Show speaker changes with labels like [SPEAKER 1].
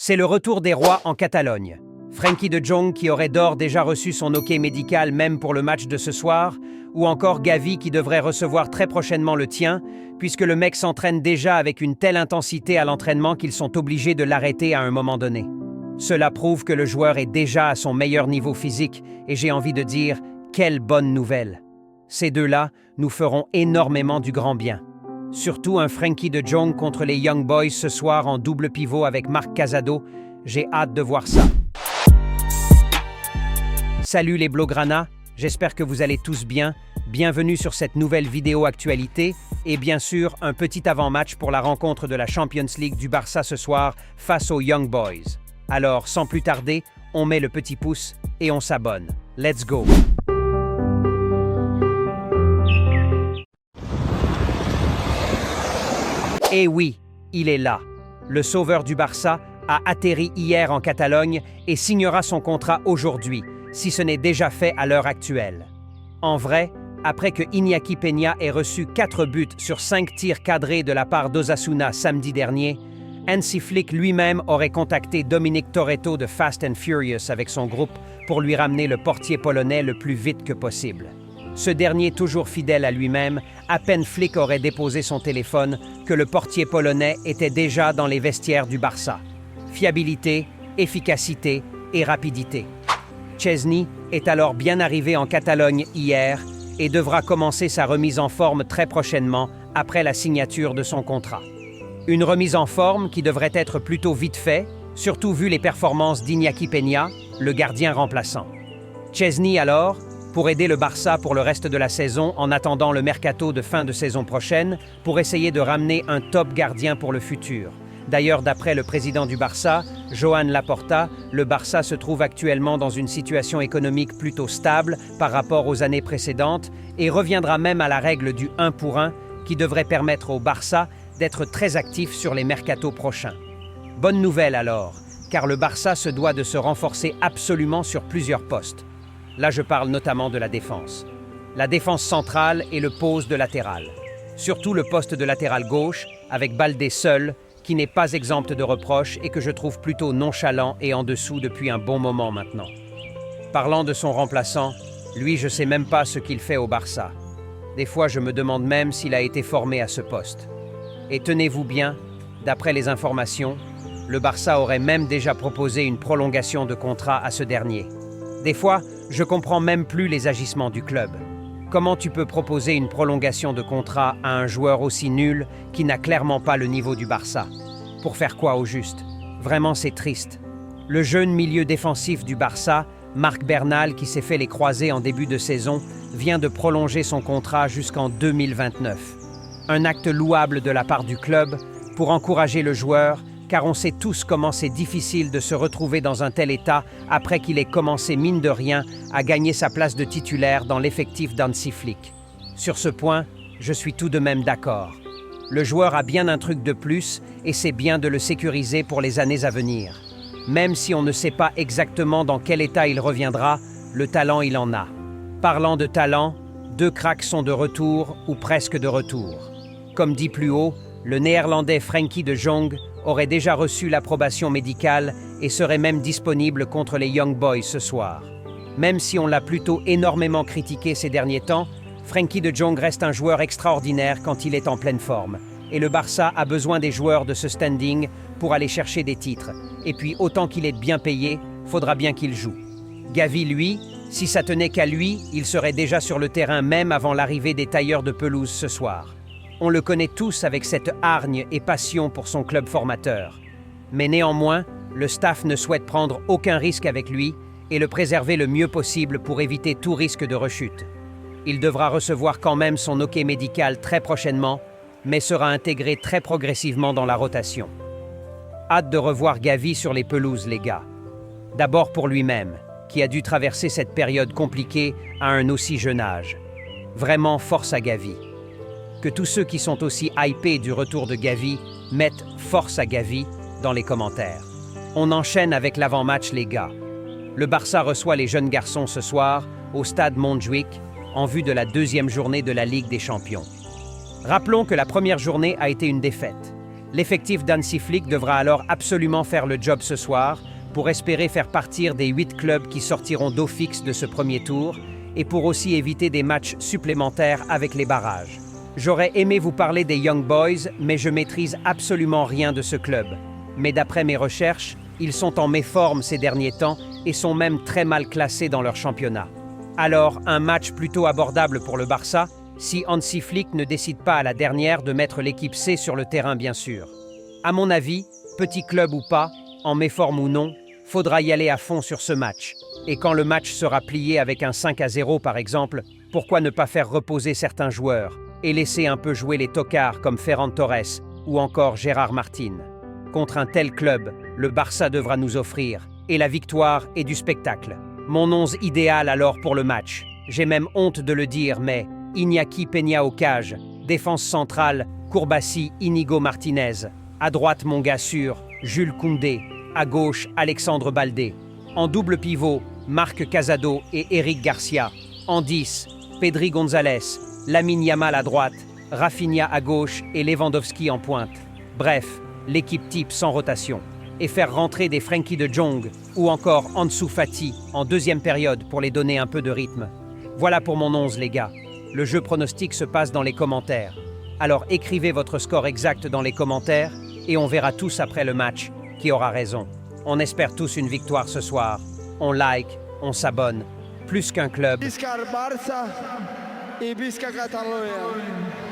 [SPEAKER 1] C'est le retour des rois en Catalogne. Frenkie de Jong qui aurait d'ores déjà reçu son OK médical même pour le match de ce soir, ou encore Gavi qui devrait recevoir très prochainement le tien, puisque le mec s'entraîne déjà avec une telle intensité à l'entraînement qu'ils sont obligés de l'arrêter à un moment donné. Cela prouve que le joueur est déjà à son meilleur niveau physique, et j'ai envie de dire, quelle bonne nouvelle. Ces deux-là nous feront énormément du grand bien. Surtout un Frenkie de Jong contre les Young Boys ce soir en double pivot avec Marc Casado, j'ai hâte de voir ça. Salut les Blaugrana, j'espère que vous allez tous bien. Bienvenue sur cette nouvelle vidéo actualité et bien sûr un petit avant-match pour la rencontre de la Champions League du Barça ce soir face aux Young Boys. Alors sans plus tarder, on met le petit pouce et on s'abonne. Let's go! Et oui, il est là. Le sauveur du Barça a atterri hier en Catalogne et signera son contrat aujourd'hui, si ce n'est déjà fait à l'heure actuelle. En vrai, après que Iñaki Peña ait reçu 4 buts sur 5 tirs cadrés de la part d'Osasuna samedi dernier, Hansi Flick lui-même aurait contacté Dominic Toretto de Fast and Furious avec son groupe pour lui ramener le portier polonais le plus vite que possible. Ce dernier, toujours fidèle à lui-même, à peine Flick aurait déposé son téléphone que le portier polonais était déjà dans les vestiaires du Barça. Fiabilité, efficacité et rapidité. Szczęsny est alors bien arrivé en Catalogne hier et devra commencer sa remise en forme très prochainement après la signature de son contrat. Une remise en forme qui devrait être plutôt vite fait, surtout vu les performances d'Iñaki Peña, le gardien remplaçant. Szczęsny alors, pour aider le Barça pour le reste de la saison en attendant le mercato de fin de saison prochaine, pour essayer de ramener un top gardien pour le futur. D'ailleurs, d'après le président du Barça, Joan Laporta, le Barça se trouve actuellement dans une situation économique plutôt stable par rapport aux années précédentes et reviendra même à la règle du 1 pour 1 qui devrait permettre au Barça d'être très actif sur les mercatos prochains. Bonne nouvelle alors, car le Barça se doit de se renforcer absolument sur plusieurs postes. Là, je parle notamment de la défense. La défense centrale et le poste de latéral. Surtout le poste de latéral gauche, avec Baldé seul, qui n'est pas exempt de reproches et que je trouve plutôt nonchalant et en dessous depuis un bon moment maintenant. Parlant de son remplaçant, lui, je sais même pas ce qu'il fait au Barça. Des fois, je me demande même s'il a été formé à ce poste. Et tenez-vous bien, d'après les informations, le Barça aurait même déjà proposé une prolongation de contrat à ce dernier. Des fois, je comprends même plus les agissements du club. Comment tu peux proposer une prolongation de contrat à un joueur aussi nul qui n'a clairement pas le niveau du Barça? Pour faire quoi au juste? Vraiment, c'est triste. Le jeune milieu défensif du Barça, Marc Bernal, qui s'est fait les croisés en début de saison, vient de prolonger son contrat jusqu'en 2029. Un acte louable de la part du club pour encourager le joueur, car on sait tous comment c'est difficile de se retrouver dans un tel état après qu'il ait commencé, mine de rien, à gagner sa place de titulaire dans l'effectif d'Hansi Flick. Sur ce point, je suis tout de même d'accord. Le joueur a bien un truc de plus et c'est bien de le sécuriser pour les années à venir. Même si on ne sait pas exactement dans quel état il reviendra, le talent il en a. Parlant de talent, 2 cracks sont de retour ou presque de retour. Comme dit plus haut, le néerlandais Frenkie de Jong aurait déjà reçu l'approbation médicale et serait même disponible contre les Young Boys ce soir. Même si on l'a plutôt énormément critiqué ces derniers temps, Frenkie de Jong reste un joueur extraordinaire quand il est en pleine forme. Et le Barça a besoin des joueurs de ce standing pour aller chercher des titres. Et puis autant qu'il est bien payé, faudra bien qu'il joue. Gavi, lui, si ça tenait qu'à lui, il serait déjà sur le terrain même avant l'arrivée des tailleurs de pelouse ce soir. On le connaît tous avec cette hargne et passion pour son club formateur. Mais néanmoins, le staff ne souhaite prendre aucun risque avec lui et le préserver le mieux possible pour éviter tout risque de rechute. Il devra recevoir quand même son OK médical très prochainement, mais sera intégré très progressivement dans la rotation. Hâte de revoir Gavi sur les pelouses, les gars. D'abord pour lui-même, qui a dû traverser cette période compliquée à un aussi jeune âge. Vraiment force à Gavi. Que tous ceux qui sont aussi hypés du retour de Gavi mettent « force à Gavi » dans les commentaires. On enchaîne avec l'avant-match, les gars. Le Barça reçoit les jeunes garçons ce soir au stade Montjuïc en vue de la 2e journée de la Ligue des Champions. Rappelons que la première journée a été une défaite. L'effectif d'Hansi Flick devra alors absolument faire le job ce soir pour espérer faire partir des 8 clubs qui sortiront d'eau fixe de ce premier tour et pour aussi éviter des matchs supplémentaires avec les barrages. J'aurais aimé vous parler des Young Boys, mais je maîtrise absolument rien de ce club. Mais d'après mes recherches, ils sont en méforme ces derniers temps et sont même très mal classés dans leur championnat. Alors, un match plutôt abordable pour le Barça, si Hansi Flick ne décide pas à la dernière de mettre l'équipe C sur le terrain bien sûr. À mon avis, petit club ou pas, en méforme ou non, faudra y aller à fond sur ce match. Et quand le match sera plié avec un 5-0 par exemple, pourquoi ne pas faire reposer certains joueurs et laisser un peu jouer les tocards comme Ferran Torres ou encore Gérard Martin. Contre un tel club, le Barça devra nous offrir et la victoire et du spectacle. Mon 11 idéal alors pour le match. J'ai même honte de le dire, mais Iñaki Peña au cage, défense centrale, Courbassi, Inigo Martinez. À droite, mon gars sûr, Jules Koundé. À gauche, Alexandre Baldé. En double pivot, Marc Casado et Eric Garcia. En 10, Pedri González, Lamine Yamal à droite, Rafinha à gauche et Lewandowski en pointe. Bref, l'équipe type sans rotation. Et faire rentrer des Frenkie de Jong ou encore Ansu Fati en deuxième période pour les donner un peu de rythme. Voilà pour mon 11 les gars. Le jeu pronostic se passe dans les commentaires. Alors écrivez votre score exact dans les commentaires et on verra tous après le match qui aura raison. On espère tous une victoire ce soir. On like, on s'abonne. Plus qu'un club.
[SPEAKER 2] Visca Barça et Visca Catalunya.